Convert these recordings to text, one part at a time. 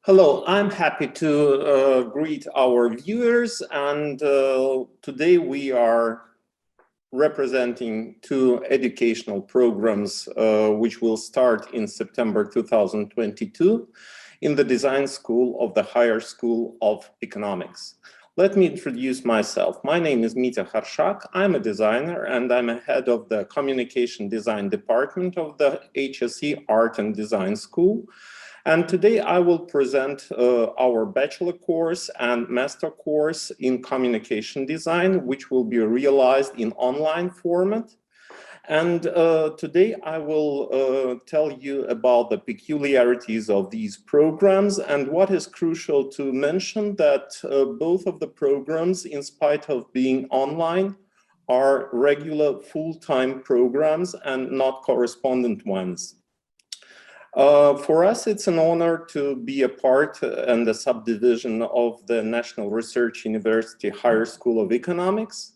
Hello, I'm happy to greet our viewers, and today we are representing two educational programs which will start in September 2022 in the Design School of the Higher School of Economics. Let me introduce myself. My name is Mitya Harshak. I'm a designer and I'm a head of the Communication Design Department of the HSE Art and Design School. And today I will present our bachelor course and master course in communication design, which will be realized in online format. And today I will tell you about the peculiarities of these programs, and what is crucial to mention that both of the programs, in spite of being online, are regular full-time programs and not correspondent ones. For us, it's an honor to be a part and a subdivision of the National Research University Higher School of Economics,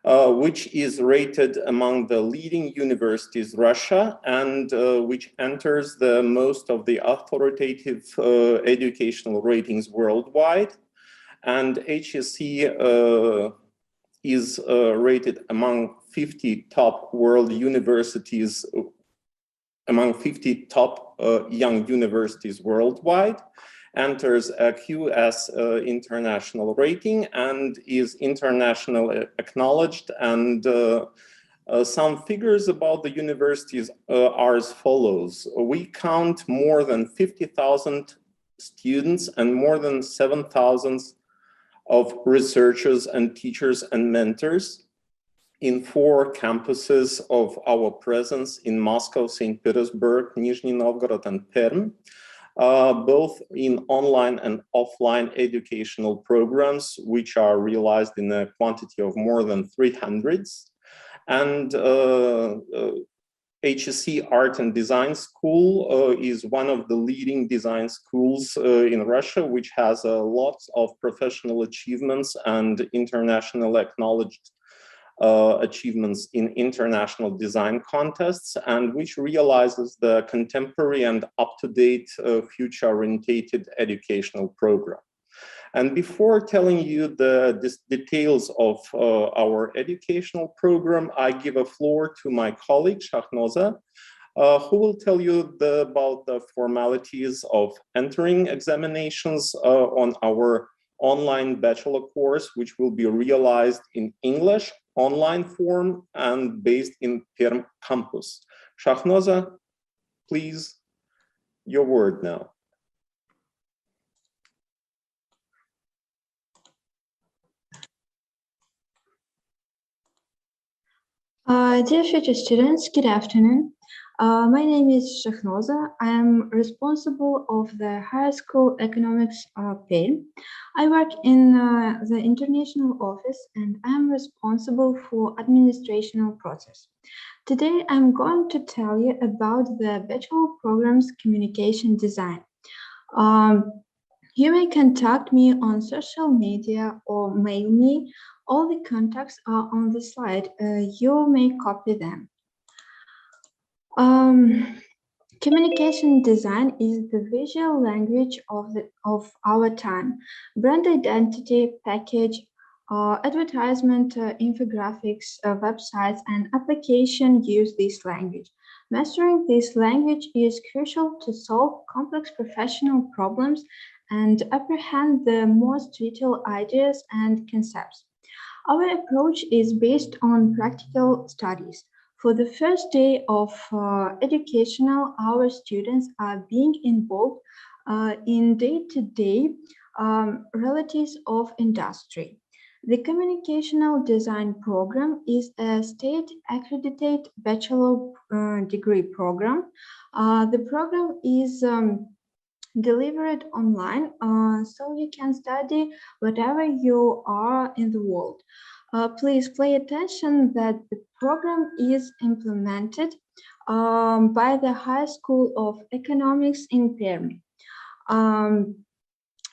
which is rated among the leading universities in Russia and which enters the most of the authoritative educational ratings worldwide. And HSE is rated among 50 top world universities, among 50 top young universities worldwide, enters a QS international rating and is internationally acknowledged. And some figures about the universities are as follows. We count more than 50,000 students and more than 7,000 of researchers and teachers and mentors in 4 campuses of our presence in Moscow, St. Petersburg, Nizhny Novgorod, and Perm, both in online and offline educational programs, which are realized in a quantity of more than 300. And HSE Art and Design School is one of the leading design schools in Russia, which has lots of professional achievements and international acknowledged achievements in international design contests, and which realizes the contemporary and up-to-date future-orientated educational program. And before telling you the details of our educational program, I give a floor to my colleague, Shahnoza, who will tell you about the formalities of entering examinations on our online bachelor course, which will be realized in English, online form, and based in Perm campus. Shahnoza, please, your word now. Dear future students, good afternoon. My name is Shahnoza. I am responsible of the Higher School Economics Perm. I work in the international office and I am responsible for administrational process. Today I'm going to tell you about the bachelor program's communication design. You may contact me on social media or mail me. All the contacts are on the slide. You may copy them. Communication design is the visual language of our time. Brand identity, package, advertisement, infographics, websites, and application use this language. Mastering this language is crucial to solve complex professional problems and apprehend the most detailed ideas and concepts. Our approach is based on practical studies. For the first day of educational, our students are being involved in day-to-day realities of industry. The Communicational Design Program is a state-accredited bachelor degree program. The program is delivered online, so you can study whatever you are in the world. Please pay attention that the program is implemented by the High School of Economics in Perm.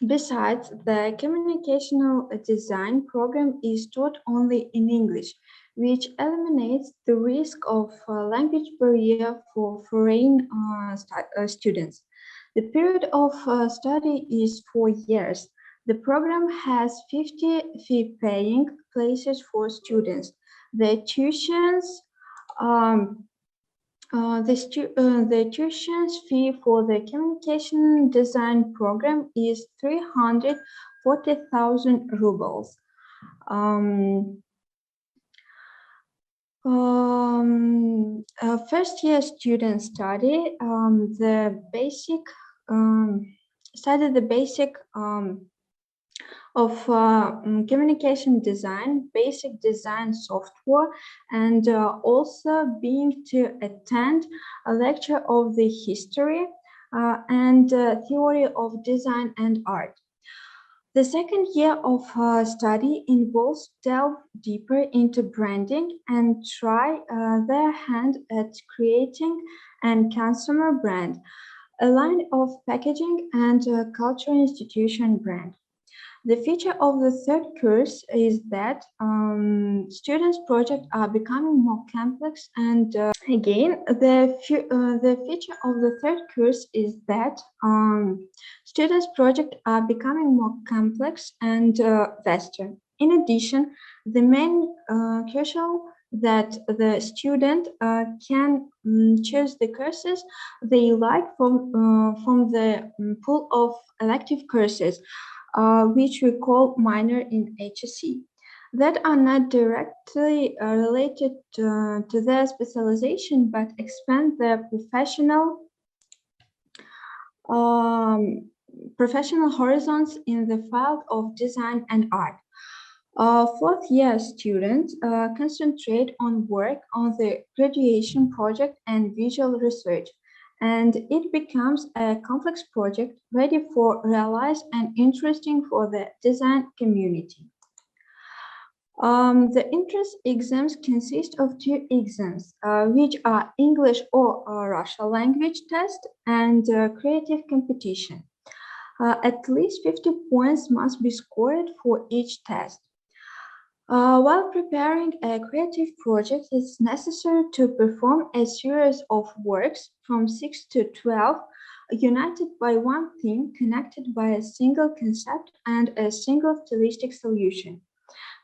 Besides, the Communicational Design Program is taught only in English, which eliminates the risk of language barrier for foreign students. The period of study is 4 years. The program has 50 fee-paying places for students. The tuitions the tuition fee for the communication design program is 340,000 rubles. First year students study the basic of communication design, basic design software, and also being to attend a lecture of the history and theory of design and art. The second year of study involves delve deeper into branding and try their hand at creating a consumer brand, a line of packaging and cultural institution brand. The feature of the third course is that students' projects are becoming more complex, and again, the feature of the third course is that students' projects are becoming more complex and vaster. In addition, the main crucial that the student can choose the courses they like from the pool of elective courses. Which we call minor in HSE, that are not directly related to their specialization, but expand their professional horizons in the field of design and art. Fourth year students concentrate on work on the graduation project and visual research, and it becomes a complex project ready for realized and interesting for the design community. The entrance exams consist of 2 exams, which are English or Russian language test and creative competition. At least 50 points must be scored for each test. While preparing a creative project, it's necessary to perform a series of works from 6 to 12, united by one theme, connected by a single concept and a single stylistic solution.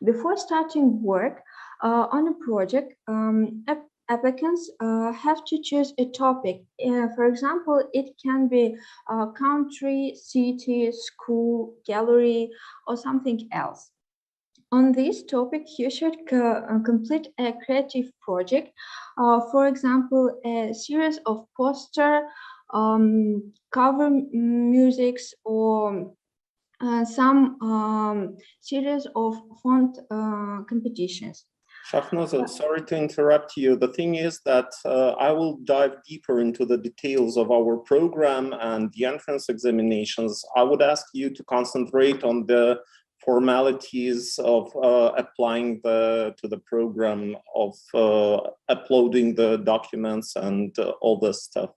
Before starting work on a project, applicants have to choose a topic. For example, it can be country, city, school, gallery, or something else. On this topic, you should complete a creative project. For example, a series of poster, cover musics, or some series of font competitions. Shahnoza, sorry to interrupt you. The thing is that I will dive deeper into the details of our program and the entrance examinations. I would ask you to concentrate on the formalities of applying to the program, of uploading the documents and all this stuff.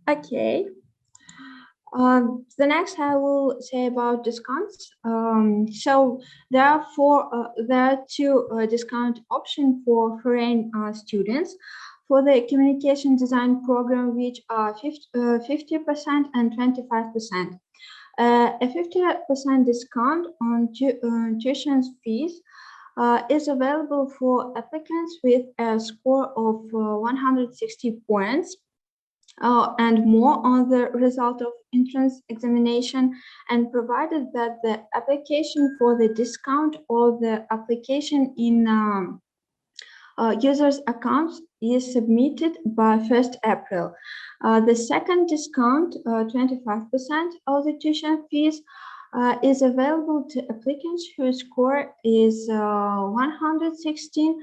Okay. The next I will say about discounts. So there are 2 discount options for foreign students for the communication design program, which are 50% and 25%. A 50% discount on tuition fees is available for applicants with a score of 160 points and more on the result of entrance examination, and provided that the application for the discount or the application in users' accounts is submitted by 1st April. The second discount, 25% of the tuition fees, is available to applicants whose score is 116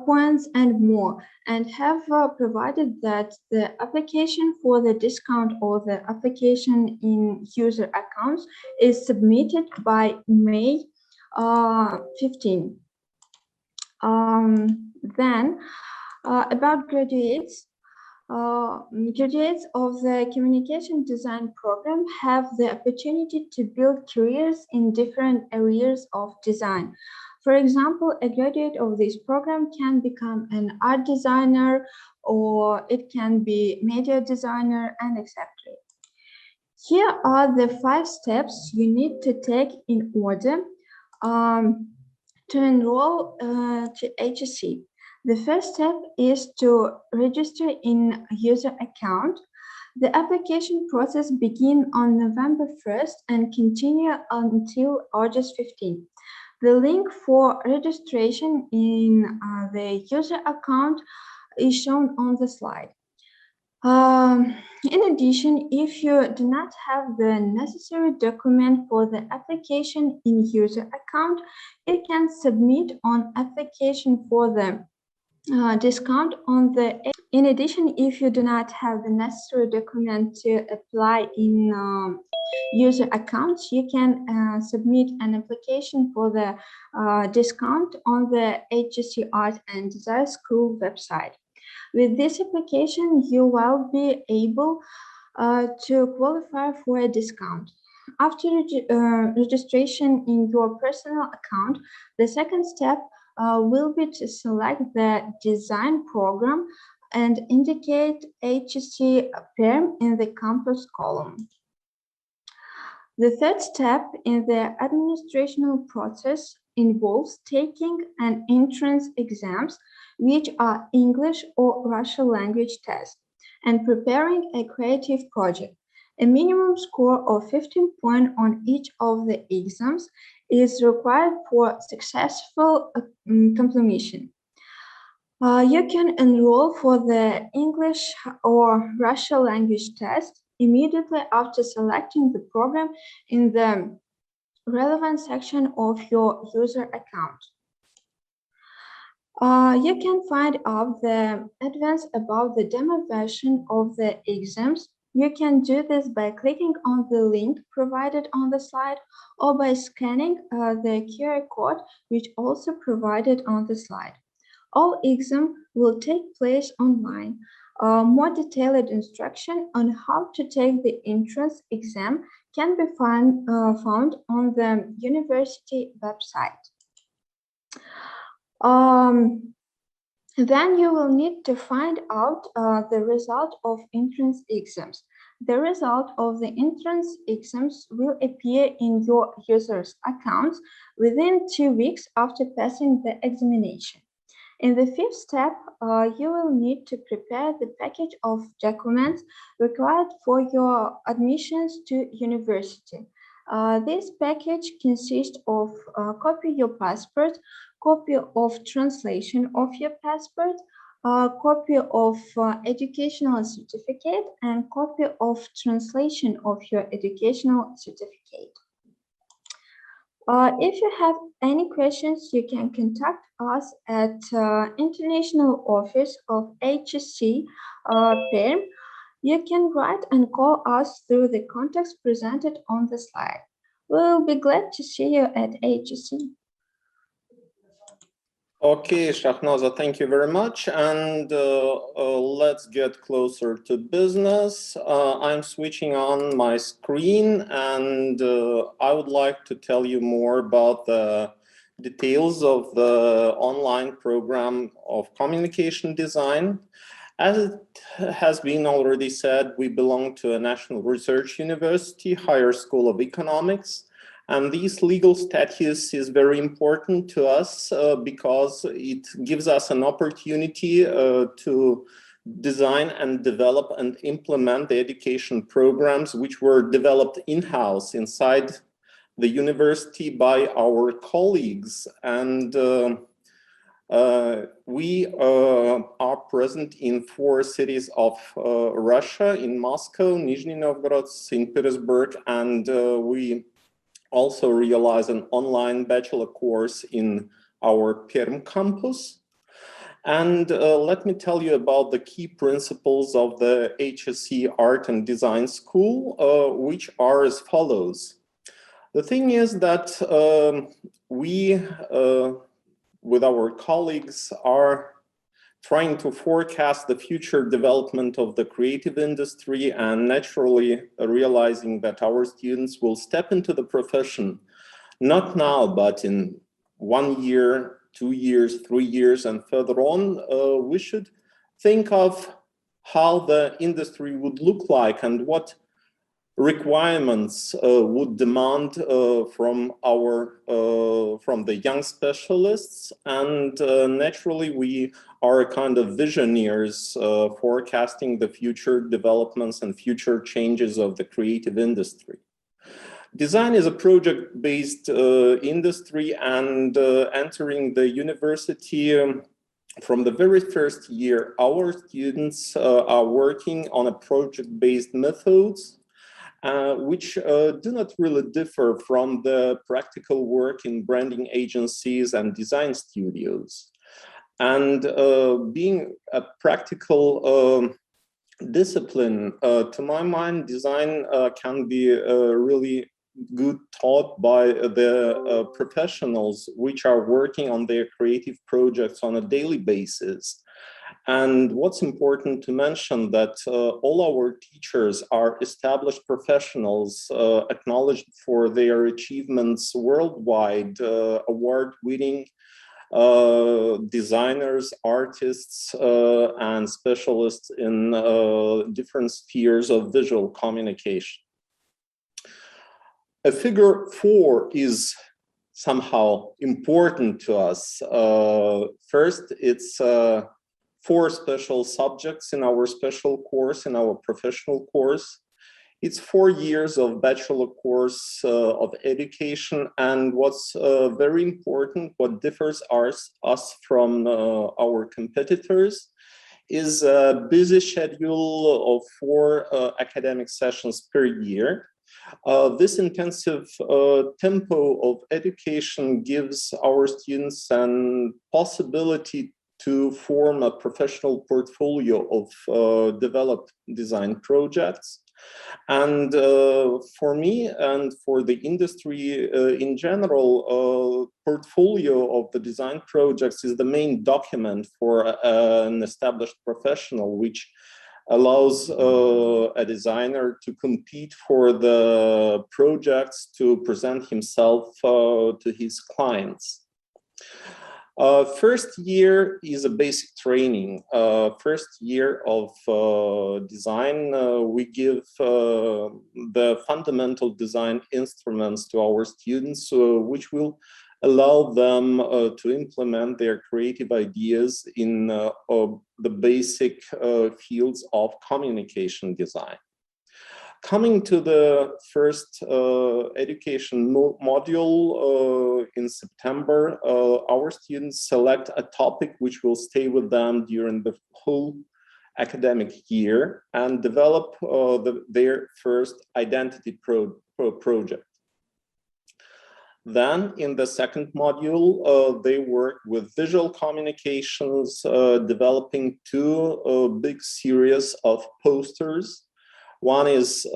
points and more, and have provided that the application for the discount or the application in user accounts is submitted by May 15. Then, about graduates. Graduates of the communication design program have the opportunity to build careers in different areas of design. For example, a graduate of this program can become an art designer, or it can be media designer, and etc. Here are the 5 steps you need to take in order to enroll to HSE. The first step is to register in user account. The application process begins on November 1st and continue until August 15th. The link for registration in the user account is shown on the slide. In addition, if you do not have the necessary document for the application in user account, you can submit on application for the discount on the. In addition, if you do not have the necessary document to apply in user accounts, you can submit an application for the discount on the HSE Art and Design School website. With this application, you will be able to qualify for a discount. After registration in your personal account, the second step will be to select the design program and indicate HSE PERM in the campus column. The third step in the administrative process involves taking an entrance exams, which are English or Russian language tests, and preparing a creative project. A minimum score of 15 points on each of the exams is required for successful completion. You can enroll for the English or Russian language test immediately after selecting the program in the relevant section of your user account. You can find out the advance about the demo version of the exams. You can do this by clicking on the link provided on the slide or by scanning the QR code, which also provided on the slide. All exams will take place online. More detailed instruction on how to take the entrance exam can be found on the university website. Then you will need to find out the result of entrance exams. The result of the entrance exams will appear in your user's accounts within 2 weeks after passing the examination. In the fifth step, you will need to prepare the package of documents required for your admissions to university. This package consists of a copy of your passport, copy of translation of your passport, a copy of educational certificate, and copy of translation of your educational certificate. If you have any questions, you can contact us at International Office of HSE PERM. You can write and call us through the contacts presented on the slide. We'll be glad to see you at HSE. Okay, Shahnaza, thank you very much. And let's get closer to business. I'm switching on my screen, and I would like to tell you more about the details of the online program of communication design. As it has been already said, we belong to a national research university, Higher School of Economics. And this legal status is very important to us because it gives us an opportunity to design and develop and implement the education programs which were developed in-house inside the university by our colleagues. And we are present in 4 cities of Russia, in Moscow, Nizhny Novgorod, St. Petersburg, and we also realize an online bachelor course in our Perm campus. And let me tell you about the key principles of the HSE Art and Design School, which are as follows. The thing is that we, with our colleagues, are trying to forecast the future development of the creative industry and naturally realizing that our students will step into the profession, not now, but in 1 year, 2 years, 3 years, and further on. We should think of how the industry would look like and what requirements would demand from the young specialists, and naturally we are kind of visionaries forecasting the future developments and future changes of the creative industry. Design is a project-based industry, and entering the university from the very first year, our students are working on a project-based methods which do not really differ from the practical work in branding agencies and design studios. And being a practical discipline, to my mind, design can be really good taught by the professionals which are working on their creative projects on a daily basis. And what's important to mention that all our teachers are established professionals, acknowledged for their achievements worldwide, award-winning designers, artists, and specialists in different spheres of visual communication. A figure 4 is somehow important to us. First, it's 4 special subjects in our special course, in our professional course. It's 4 years of bachelor course of education, and what's very important, what differs us from our competitors, is a busy schedule of 4 academic sessions per year. This intensive tempo of education gives our students an possibility to form a professional portfolio of developed design projects. And for me and for the industry in general, portfolio of the design projects is the main document for an established professional, which allows a designer to compete for the projects, to present himself to his clients. First year is a basic training. First year of design, we give the fundamental design instruments to our students, which will allow them to implement their creative ideas in the basic fields of communication design. Coming to the first education module in September, our students select a topic which will stay with them during the whole academic year and develop their first identity project. Then in the second module, they work with visual communications, developing 2 big series of posters. One is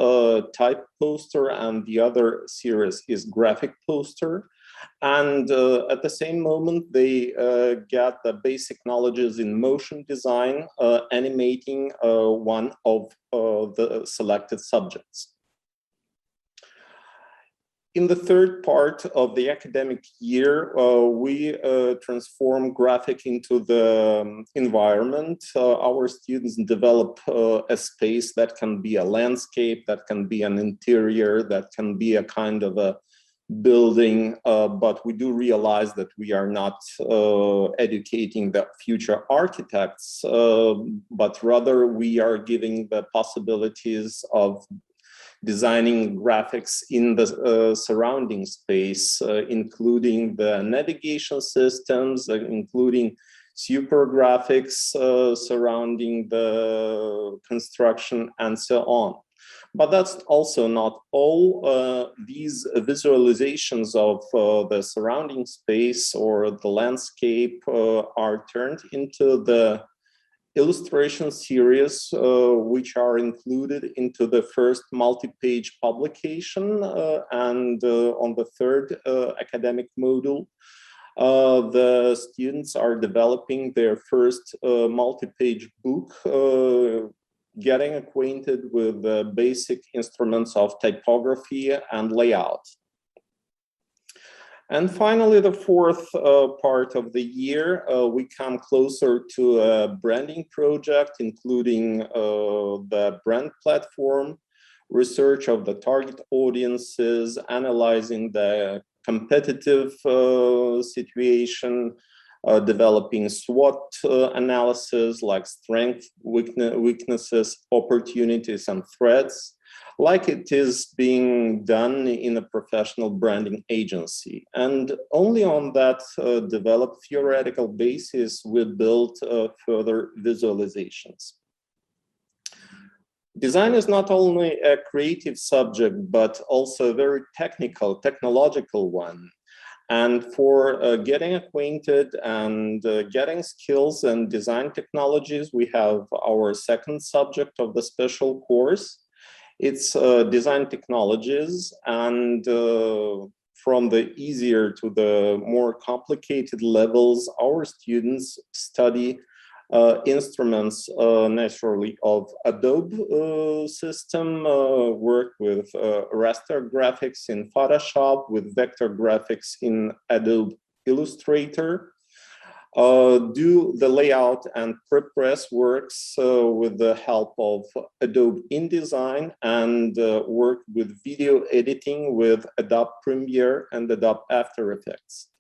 type poster and the other series is graphic poster. And at the same moment, they get the basic knowledges in motion design, animating one of the selected subjects. In the third part of the academic year, we transform graphic into the environment. Our students develop a space that can be a landscape, that can be an interior, that can be a kind of a building, but we do realize that we are not educating the future architects, but rather we are giving the possibilities of designing graphics in the surrounding space, including the navigation systems, including super graphics surrounding the construction and so on. But that's also not all. These visualizations of the surrounding space or the landscape are turned into the illustration series, which are included into the first multi-page publication. And on the third academic module, the students are developing their first multi-page book, getting acquainted with the basic instruments of typography and layout. And finally, the fourth part of the year, we come closer to a branding project, including the brand platform, research of the target audiences, analyzing the competitive situation, developing SWOT analysis like strengths, weaknesses, opportunities, and threats, like it is being done in a professional branding agency. And only on that developed theoretical basis, we built further visualizations. Design is not only a creative subject, but also a very technological one. And for getting acquainted and getting skills and design technologies, we have our second subject of the special course. It's design technologies, and from the easier to the more complicated levels, our students study instruments naturally of Adobe system, work with raster graphics in Photoshop, with vector graphics in Adobe Illustrator, do the layout and prep-press works with the help of Adobe InDesign, and work with video editing with Adobe Premiere and Adobe After Effects.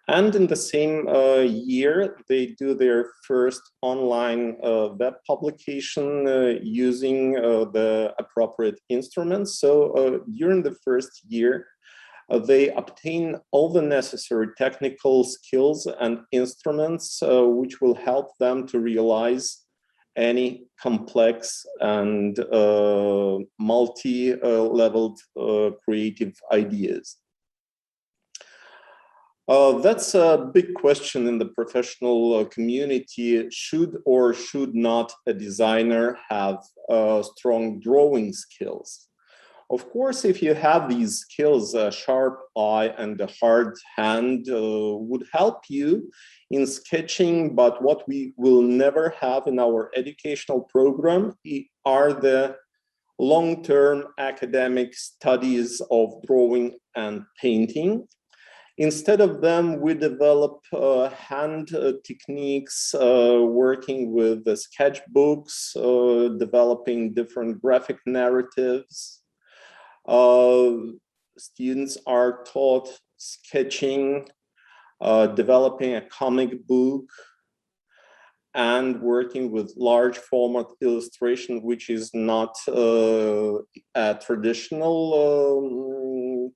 And in the same year, they do their first online web publication using the appropriate instruments. So during the first year, they obtain all the necessary technical skills and instruments which will help them to realize any complex and multi-leveled creative ideas. That's a big question in the professional community. Should or should not a designer have strong drawing skills? Of course, if you have these skills, a sharp eye and a hard hand would help you in sketching, but what we will never have in our educational program are the long-term academic studies of drawing and painting. Instead of them, we develop hand techniques, working with the sketchbooks, developing different graphic narratives. Students are taught sketching, developing a comic book, and working with large format illustration, which is not a traditional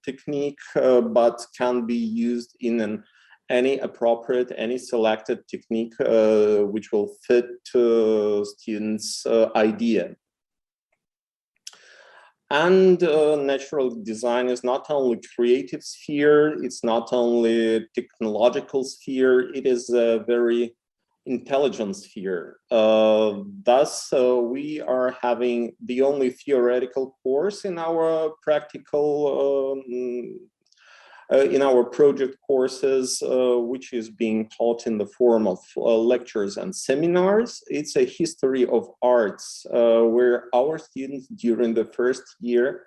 technique, but can be used in any appropriate, any selected technique which will fit students' idea. And natural design is not only creative sphere, it's not only technological sphere, it is a very intelligent sphere. Thus, we are having the only theoretical course in our practical, in our project courses, which is being taught in the form of lectures and seminars. It's a history of arts, where our students during the first year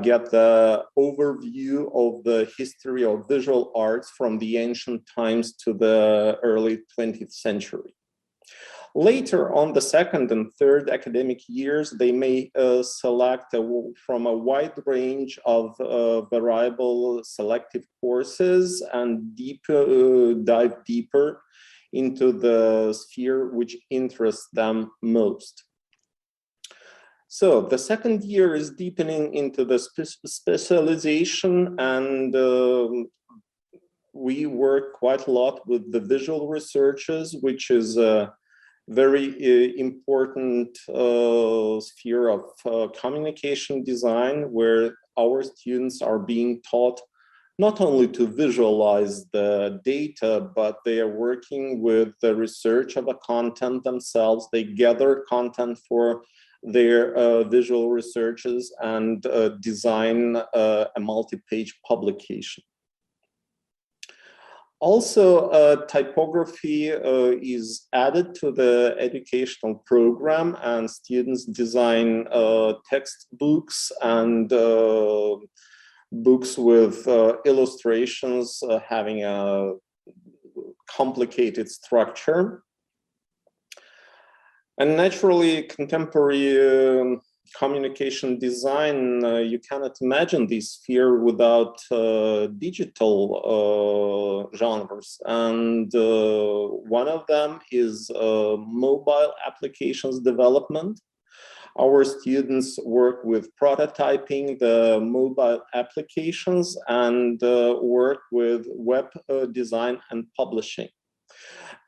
get the overview of the history of visual arts from the ancient times to the early 20th century. Later on the second and third academic years, they may select from a wide range of variable selective courses and dive deeper into the sphere which interests them most. So the second year is deepening into the specialization, and we work quite a lot with the visual researches, which is a very important sphere of communication design, where our students are being taught not only to visualize the data, but they are working with the research of the content themselves. They gather content for their visual researches and design a multi-page publication. Also, typography is added to the educational program, and students design textbooks and books with illustrations having a complicated structure. And naturally, contemporary communication design, you cannot imagine this sphere without digital genres. And one of them is mobile applications development. Our students work with prototyping the mobile applications and work with web design and publishing.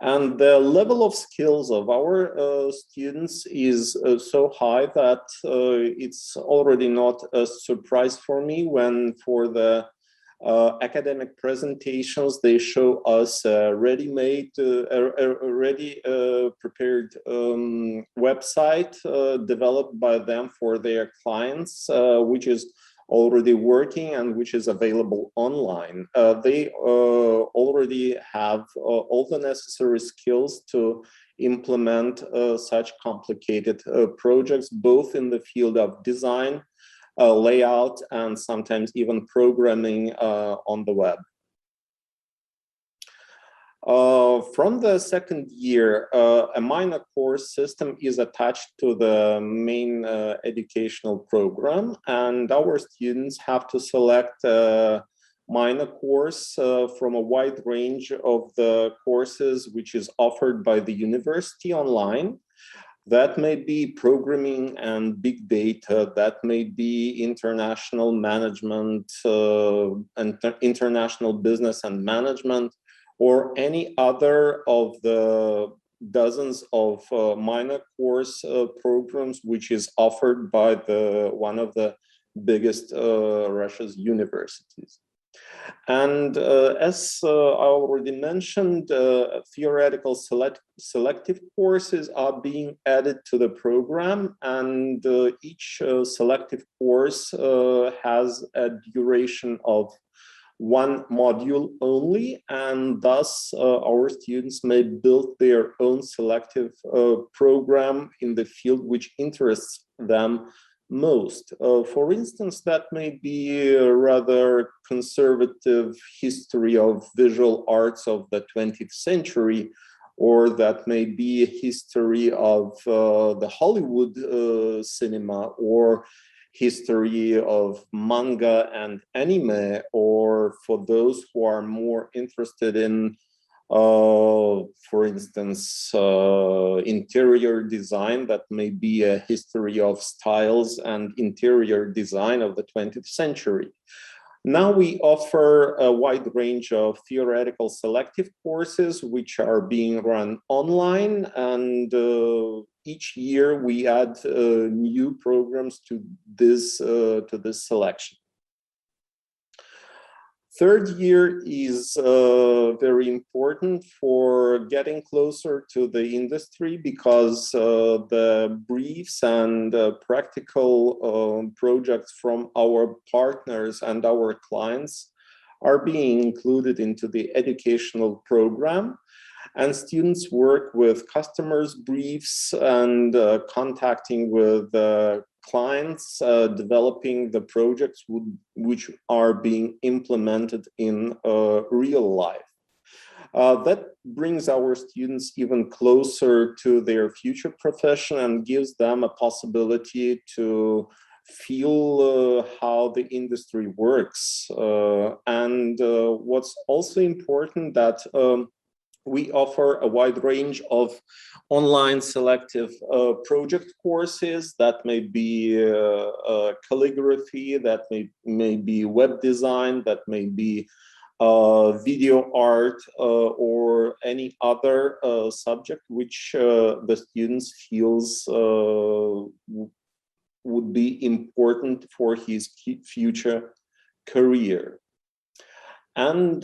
And the level of skills of our students is so high that it's already not a surprise for me when for the academic presentations they show us ready-made, already prepared website developed by them for their clients, which is already working and which is available online. They already have all the necessary skills to implement such complicated projects, both in the field of design, layout, and sometimes even programming on the web. From the second year, a minor course system is attached to the main educational program, and our students have to select a minor course from a wide range of the courses which is offered by the university online. That may be programming and big data, that may be international management and international business and management, or any other of the dozens of minor course programs which is offered by one of the biggest Russia's universities. And as I already mentioned, theoretical selective courses are being added to the program, and each selective course has a duration of one module only, and thus our students may build their own selective program in the field which interests them most. For instance, that may be a rather conservative history of visual arts of the 20th century, or that may be a history of the Hollywood cinema, or history of manga and anime, or for those who are more interested in, for instance, interior design, that may be a history of styles and interior design of the 20th century. Now we offer a wide range of theoretical selective courses which are being run online, and each year we add new programs to this selection. Third year is very important for getting closer to the industry, because the briefs and practical projects from our partners and our clients are being included into the educational program. And students work with customers' briefs and contacting with clients, developing the projects which are being implemented in real life. That brings our students even closer to their future profession and gives them a possibility to feel how the industry works. And what's also important, that we offer a wide range of online selective project courses that may be calligraphy, that may be web design, that may be video art, or any other subject which the students feels would be important for his future career. And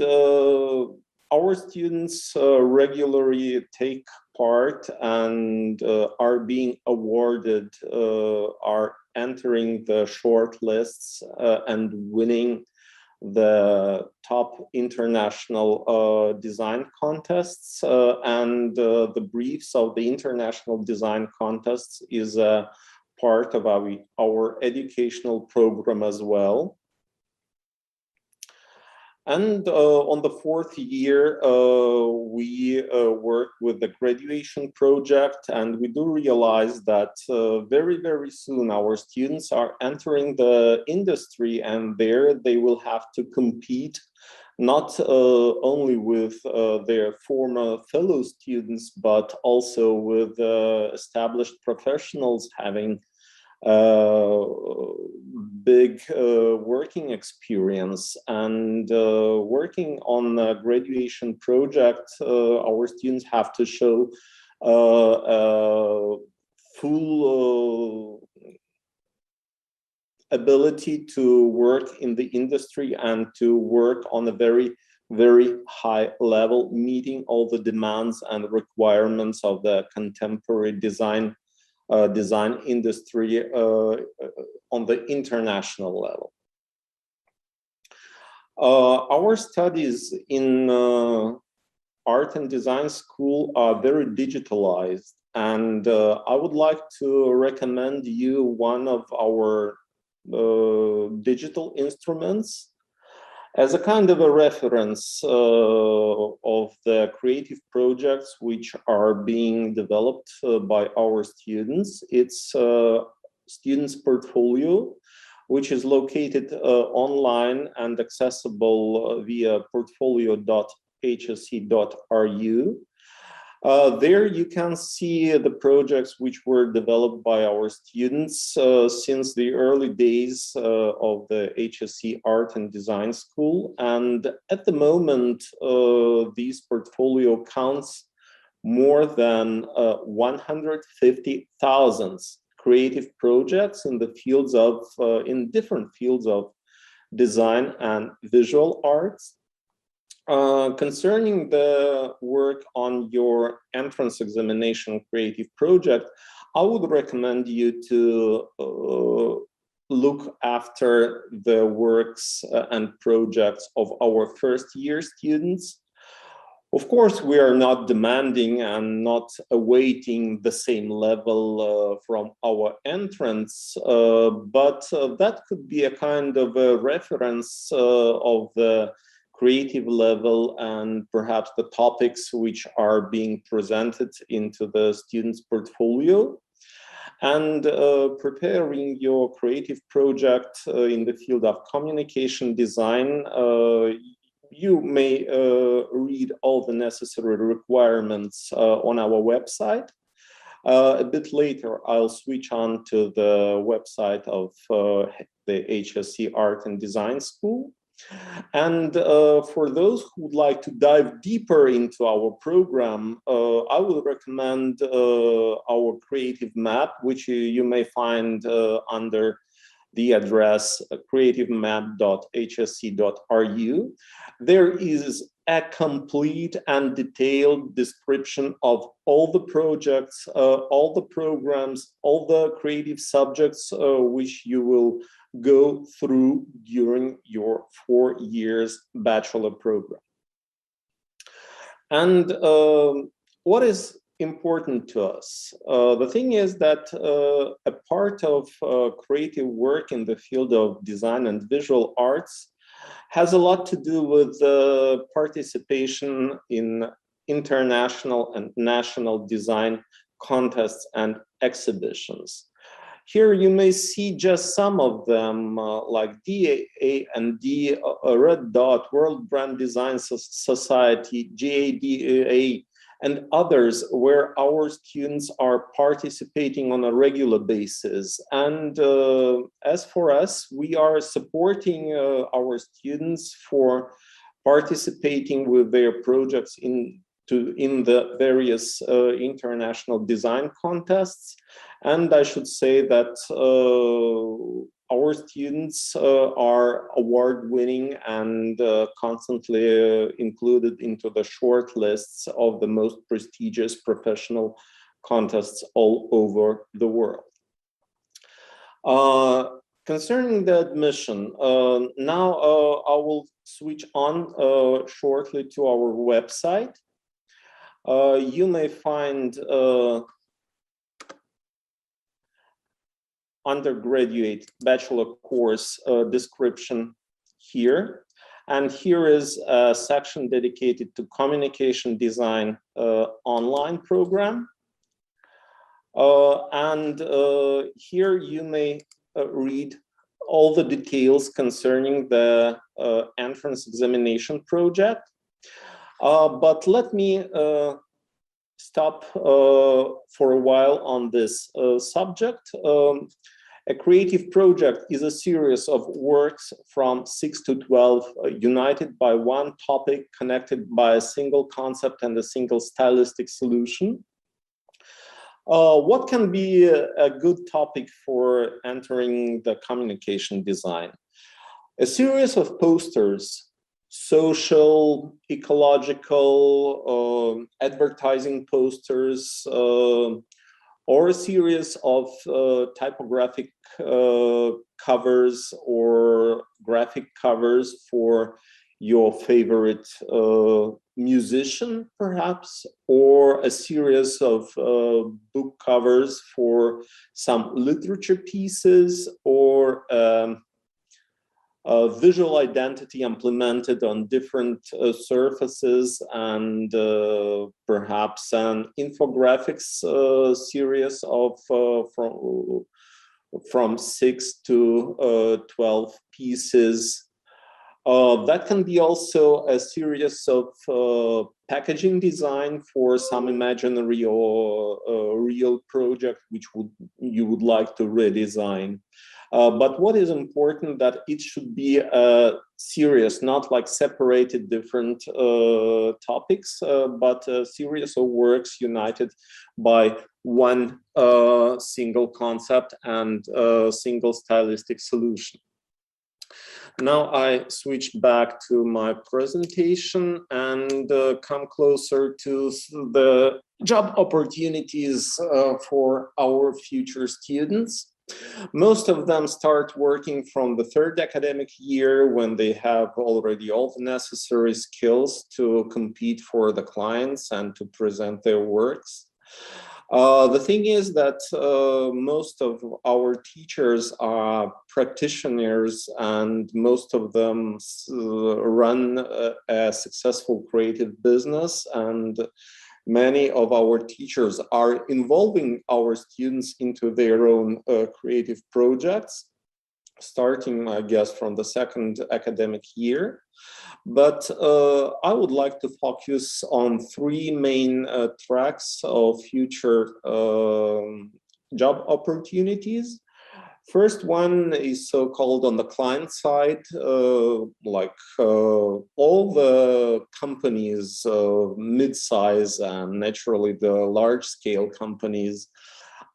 our students regularly take part and are being awarded, are entering the short lists and winning the top international design contests. And the briefs of the international design contests is a part of our educational program as well. And on the fourth year, we work with the graduation project, and we do realize that very, very soon our students are entering the industry, and there they will have to compete not only with their former fellow students, but also with established professionals having big working experience. And working on a graduation project, our students have to show full ability to work in the industry and to work on a very, very high level, meeting all the demands and requirements of the contemporary design industry on the international level. Our studies in art and design school are very digitalized, and I would like to recommend you one of our digital instruments as a kind of a reference of the creative projects which are being developed by our students. It's students' portfolio, which is located online and accessible via portfolio.hse.ru. There you can see the projects which were developed by our students since the early days of the HSE Art and Design School. And at the moment, this portfolio counts more than 150,000 creative projects in the fields of, in different fields of design and visual arts. Concerning the work on your entrance examination creative project, I would recommend you to look after the works and projects of our first year students. Of course, we are not demanding and not awaiting the same level from our entrance, but that could be a kind of a reference of the creative level and perhaps the topics which are being presented into the student's portfolio. And preparing your creative project in the field of communication design, you may read all the necessary requirements on our website. A bit later, I'll switch on to the website of the HSE Art and Design School. And for those who would like to dive deeper into our program, I would recommend our creative map, which you may find under the address creativemap.hse.ru. There is a complete and detailed description of all the projects, all the programs, all the creative subjects which you will go through during your 4 years bachelor program. And what is important to us? The thing is that a part of creative work in the field of design and visual arts has a lot to do with participation in international and national design contests and exhibitions. Here you may see just some of them, like DA&D, Red Dot, World Brand Design Society, GADA, and others, where our students are participating on a regular basis. And as for us, we are supporting our students for participating with their projects in the various international design contests. And I should say that our students are award-winning and constantly included into the short lists of the most prestigious professional contests all over the world. Concerning the admission, now I will switch on shortly to our website. You may find undergraduate bachelor course description here. And here is a section dedicated to communication design online program. Here you may read all the details concerning the entrance examination project. But let me stop for a while on this subject. A creative project is a series of works from 6 to 12 united by one topic, connected by a single concept and a single stylistic solution. What can be a good topic for entering the communication design? A series of posters, social, ecological, advertising posters, or a series of typographic covers or graphic covers for your favorite musician, perhaps, or a series of book covers for some literature pieces, or visual identity implemented on different surfaces, and perhaps an infographics series of from 6 to 12 pieces. That can be also a series of packaging design for some imaginary or real project which you would like to redesign. But what is important that it should be a series, not like separated different topics, but a series of works united by one single concept and a single stylistic solution. Now I switch back to my presentation and come closer to the job opportunities for our future students. Most of them start working from the third academic year when they have already all the necessary skills to compete for the clients and to present their works. The thing is that most of our teachers are practitioners, and most of them run a successful creative business, and many of our teachers are involving our students into their own creative projects, starting, I guess, from the second academic year. But I would like to focus on three main tracks of future job opportunities. First one is so-called on the client side, all the companies, mid-size and naturally the large-scale companies,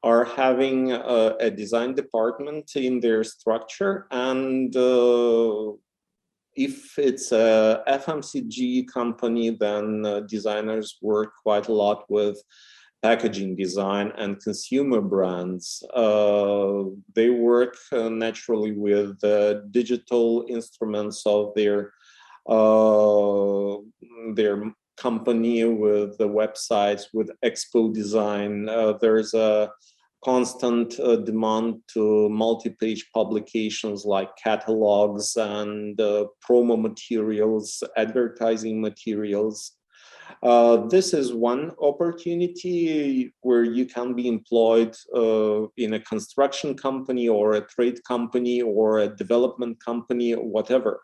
are having a design department in their structure, and if it's a FMCG company, then designers work quite a lot with packaging design and consumer brands. They work naturally with digital instruments of their company, with the websites, with expo design. There's a constant demand to multi-page publications like catalogs and promo materials, advertising materials. This is one opportunity where you can be employed in a construction company or a trade company or a development company, or whatever.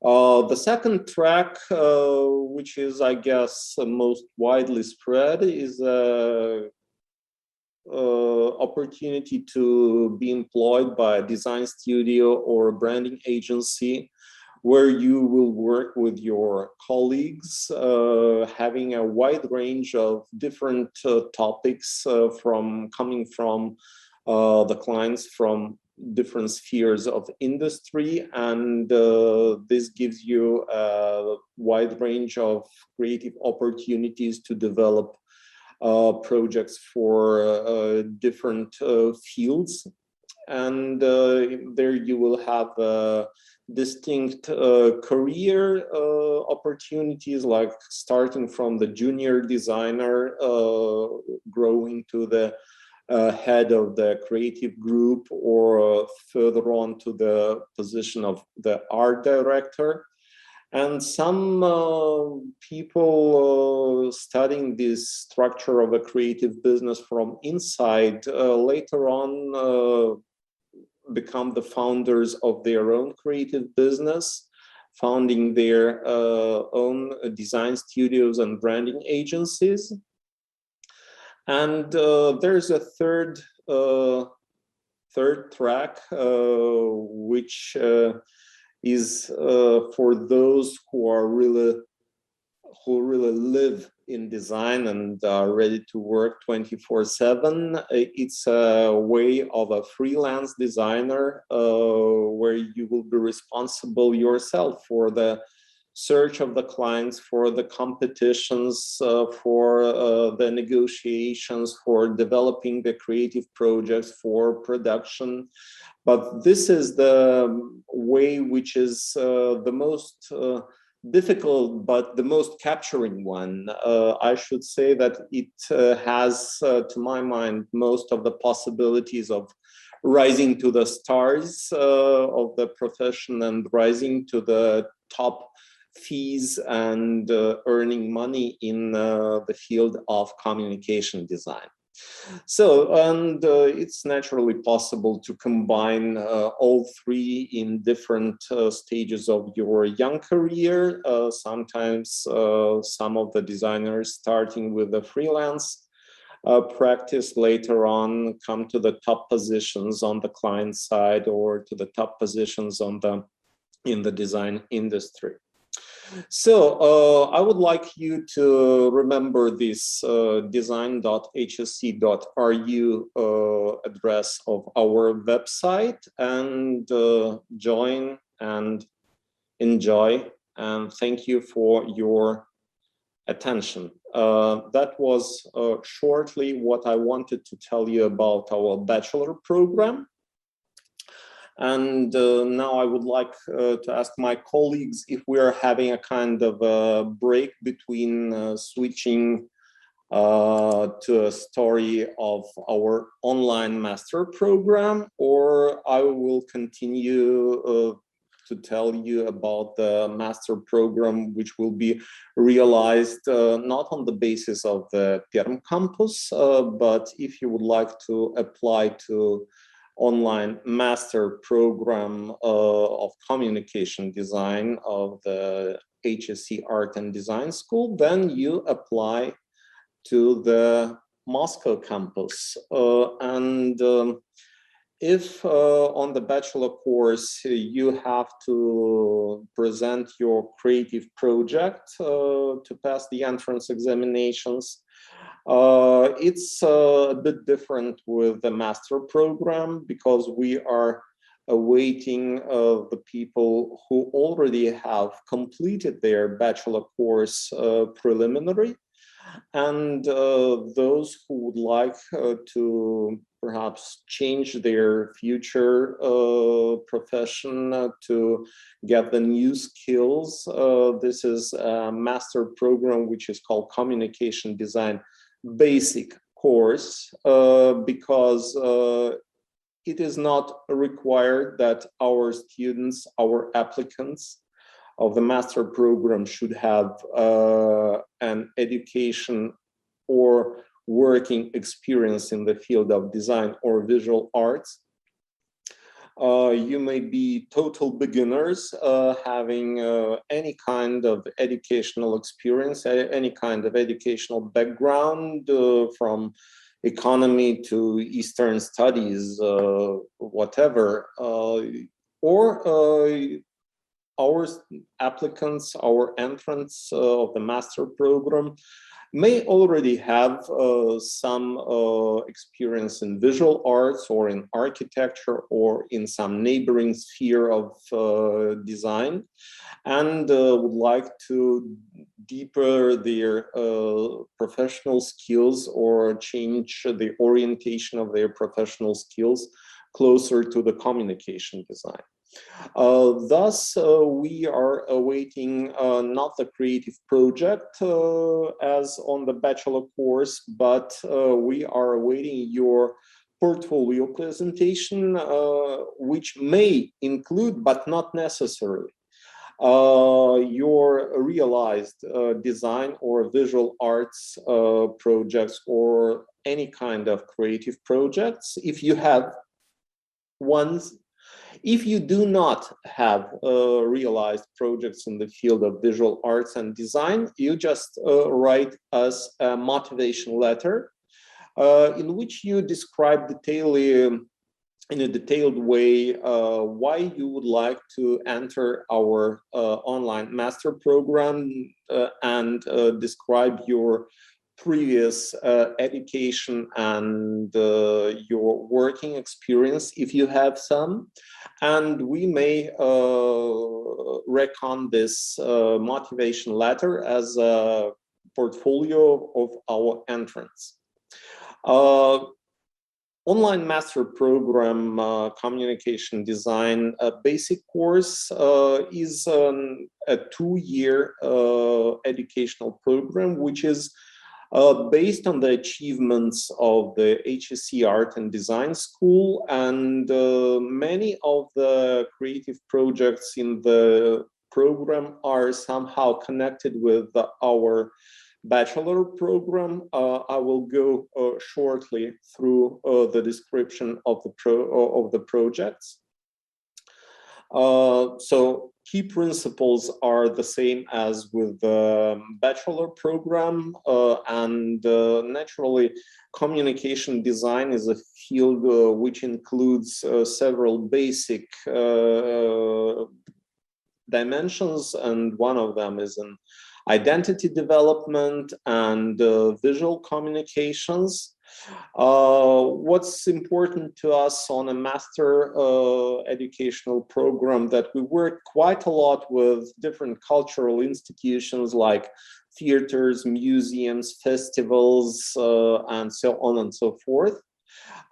The second track, which is, I guess, most widely spread, is opportunity to be employed by a design studio or a branding agency, where you will work with your colleagues, having a wide range of different topics coming from the clients from different spheres of industry, and this gives you a wide range of creative opportunities to develop projects for different fields, and there you will have distinct career opportunities, like starting from the junior designer, growing to the head of the creative group or further on to the position of the art director. And some people studying this structure of a creative business from inside later on become the founders of their own creative business, founding their own design studios and branding agencies. And there's a third track, which is for those who really live in design and are ready to work 24/7. It's a way of a freelance designer where you will be responsible yourself for the search of the clients, for the competitions, for the negotiations, for developing the creative projects, for production. But this is the way which is the most difficult, but the most capturing one. I should say that it has, to my mind, most of the possibilities of rising to the stars of the profession and rising to the top fees and earning money in the field of communication design. So, and it's naturally possible to combine all three in different stages of your young career. Sometimes some of the designers starting with the freelance practice later on come to the top positions on the client side or to the top positions on in the design industry. So I would like you to remember this design.hsc.ru address of our website and join and enjoy. And thank you for your attention. That was shortly what I wanted to tell you about our bachelor program. And now I would like to ask my colleagues if we are having a kind of a break between switching to a story of our online master program, or I will continue to tell you about the master program, which will be realized not on the basis of the Perm campus, but if you would like to apply to online master program of communication design of the HSE Art and Design School, then you apply to the Moscow campus. If on the bachelor course you have to present your creative project to pass the entrance examinations, it's a bit different with the master program because we are awaiting the people who already have completed their bachelor course preliminary, and those who would like to perhaps change their future profession to get the new skills. This is a master program which is called Communication Design Basic course because it is not required that our students, our applicants of the master program should have an education or working experience in the field of design or visual arts. You may be total beginners having any kind of educational experience, any kind of educational background from economy to Eastern studies, whatever, or our applicants, our entrants of the master program may already have some experience in visual arts or in architecture or in some neighboring sphere of design, and would like to deepen their professional skills or change the orientation of their professional skills closer to the communication design. Thus, we are awaiting not the creative project as on the bachelor course, but we are awaiting your portfolio presentation, which may include, but not necessarily, your realized design or visual arts projects or any kind of creative projects. If you have ones, if you do not have realized projects in the field of visual arts and design, you just write us a motivation letter in which you describe in a detailed way why you would like to enter our online master program and describe your previous education and your working experience if you have some, and we may reckon this motivation letter as a portfolio of our entrance. Online master program communication design basic course is a 2-year educational program which is based on the achievements of the HSE Art and Design School, and many of the creative projects in the program are somehow connected with our bachelor program. I will go shortly through the description of the projects. So key principles are the same as with the bachelor program, and naturally communication design is a field which includes several basic dimensions, and one of them is an identity development and visual communications. What's important to us on a master educational program that we work quite a lot with different cultural institutions like theaters, museums, festivals, and so on and so forth.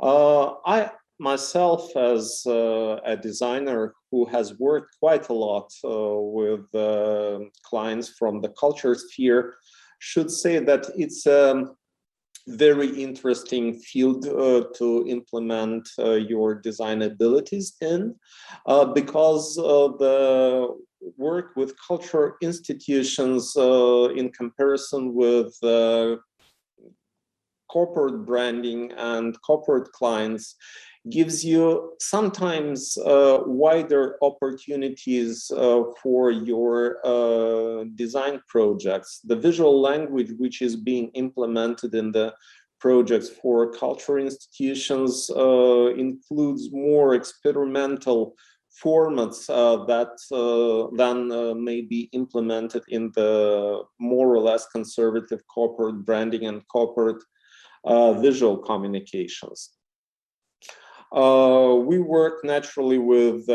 I myself, as a designer who has worked quite a lot with clients from the culture sphere, should say that it's a very interesting field to implement your design abilities in, because the work with cultural institutions in comparison with corporate branding and corporate clients gives you sometimes wider opportunities for your design projects. The visual language which is being implemented in the projects for cultural institutions includes more experimental formats than may be implemented in the more or less conservative corporate branding and corporate visual communications. We work naturally with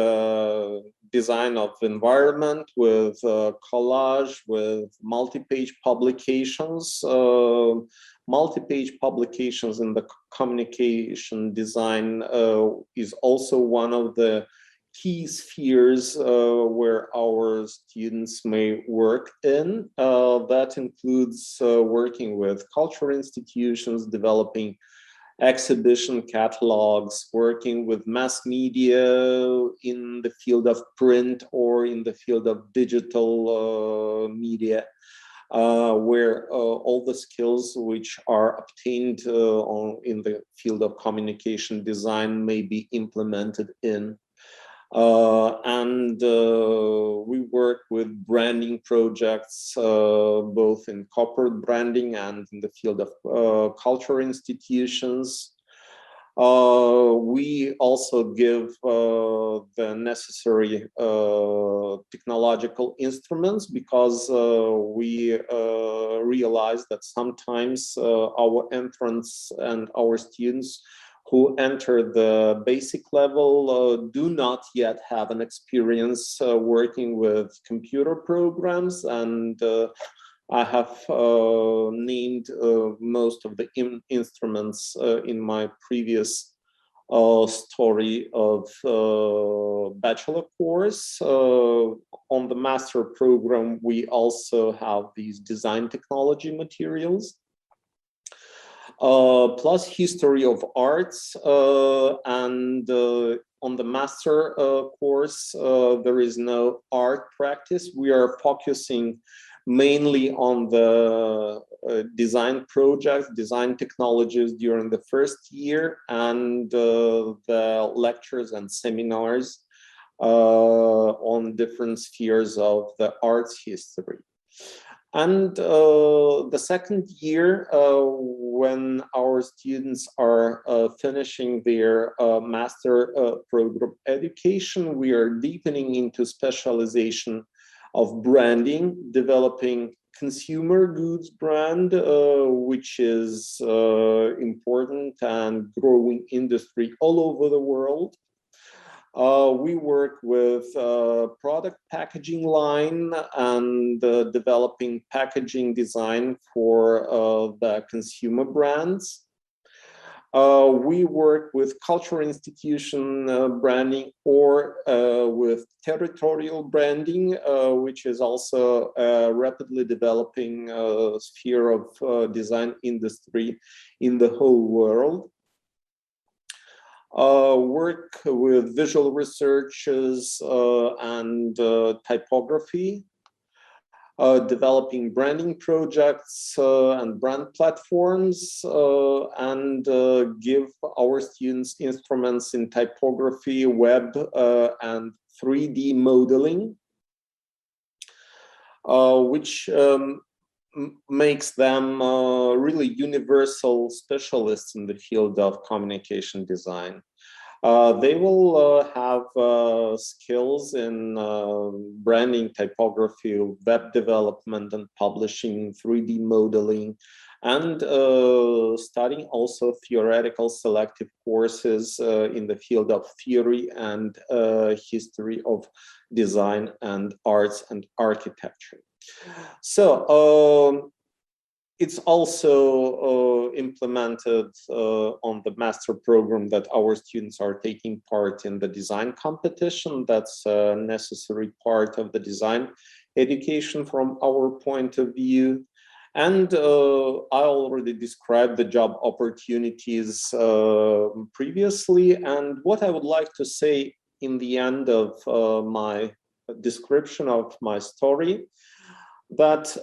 design of environment, with collage, with multi-page publications. Multi-page publications in the communication design is also one of the key spheres where our students may work in. That includes working with cultural institutions, developing exhibition catalogs, working with mass media in the field of print or in the field of digital media, where all the skills which are obtained in the field of communication design may be implemented in. We work with branding projects, both in corporate branding and in the field of cultural institutions. We also give the necessary technological instruments because we realize that sometimes our entrants and our students who enter the basic level do not yet have an experience working with computer programs, and I have named most of the instruments in my previous story of bachelor course. On the master program, we also have these design technology materials, plus history of arts, and on the master course, there is no art practice. We are focusing mainly on the design projects, design technologies during the first year, and the lectures and seminars on different spheres of the arts history. And the second year, when our students are finishing their master program education, we are deepening into specialization of branding, developing consumer goods brand, which is important and growing industry all over the world. We work with product packaging line and developing packaging design for the consumer brands. We work with cultural institution branding or with territorial branding, which is also a rapidly developing sphere of design industry in the whole world. Work with visual researches and typography, developing branding projects and brand platforms, and give our students instruments in typography, web, and 3D modeling, which makes them really universal specialists in the field of communication design. They will have skills in branding, typography, web development and publishing, 3D modeling, and studying also theoretical selective courses in the field of theory and history of design and arts and architecture. So it's also implemented on the master program that our students are taking part in the design competition. That's a necessary part of the design education from our point of view. And I already described the job opportunities previously. And what I would like to say in the end of my description of my story, that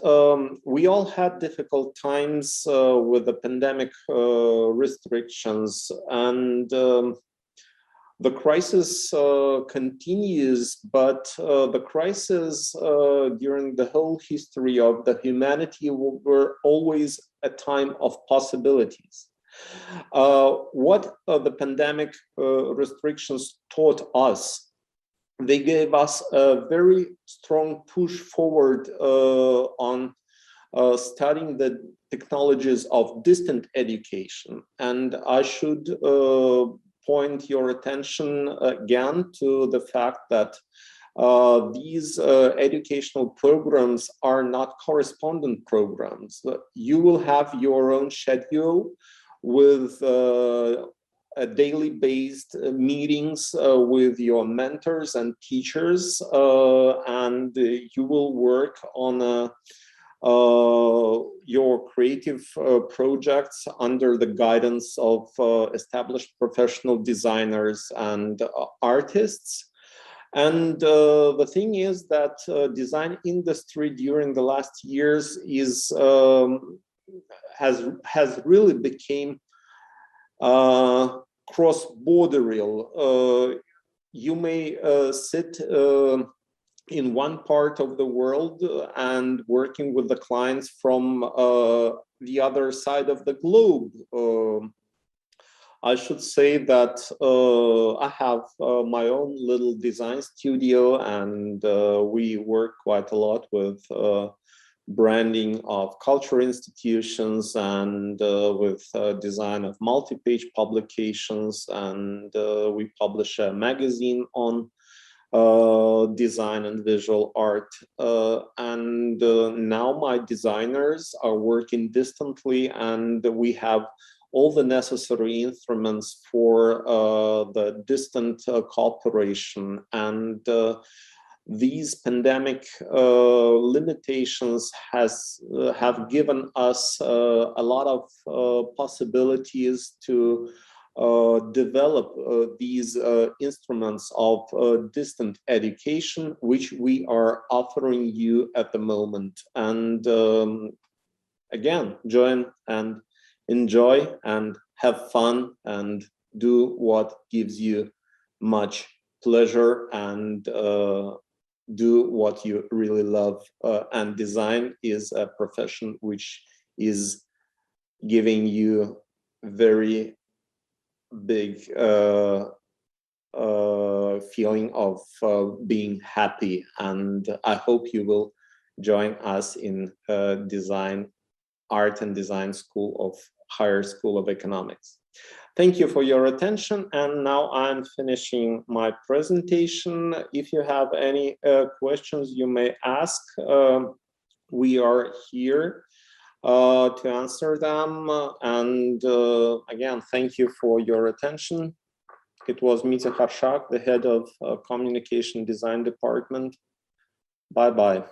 we all had difficult times with the pandemic restrictions, and the crisis continues, but the crisis during the whole history of the humanity were always a time of possibilities. What the pandemic restrictions taught us, they gave us a very strong push forward on studying the technologies of distant education. And I should point your attention again to the fact that these educational programs are not correspondent programs. You will have your own schedule with daily based meetings with your mentors and teachers, and you will work on your creative projects under the guidance of established professional designers and artists. And the thing is that design industry during the last years is has really became cross-borderal. You may sit in one part of the world and working with the clients from the other side of the globe. I should say that I have my own little design studio, and we work quite a lot with branding of cultural institutions and with design of multi-page publications, and we publish a magazine on design and visual art. And now my designers are working distantly, and we have all the necessary instruments for the distant cooperation. And these pandemic limitations have given us a lot of possibilities to develop these instruments of distant education, which we are offering you at the moment. And again, join and enjoy and have fun and do what gives you much pleasure, and do what you really love. And design is a profession which is giving you very big feeling of being happy. And I hope you will join us in Art and Design School of Higher School of Economics. Thank you for your attention. And now I'm finishing my presentation. If you have any questions, you may ask. We are here to answer them. And again, thank you for your attention. It was Mitya Harshak, the head of Communication Design Department. Bye-bye.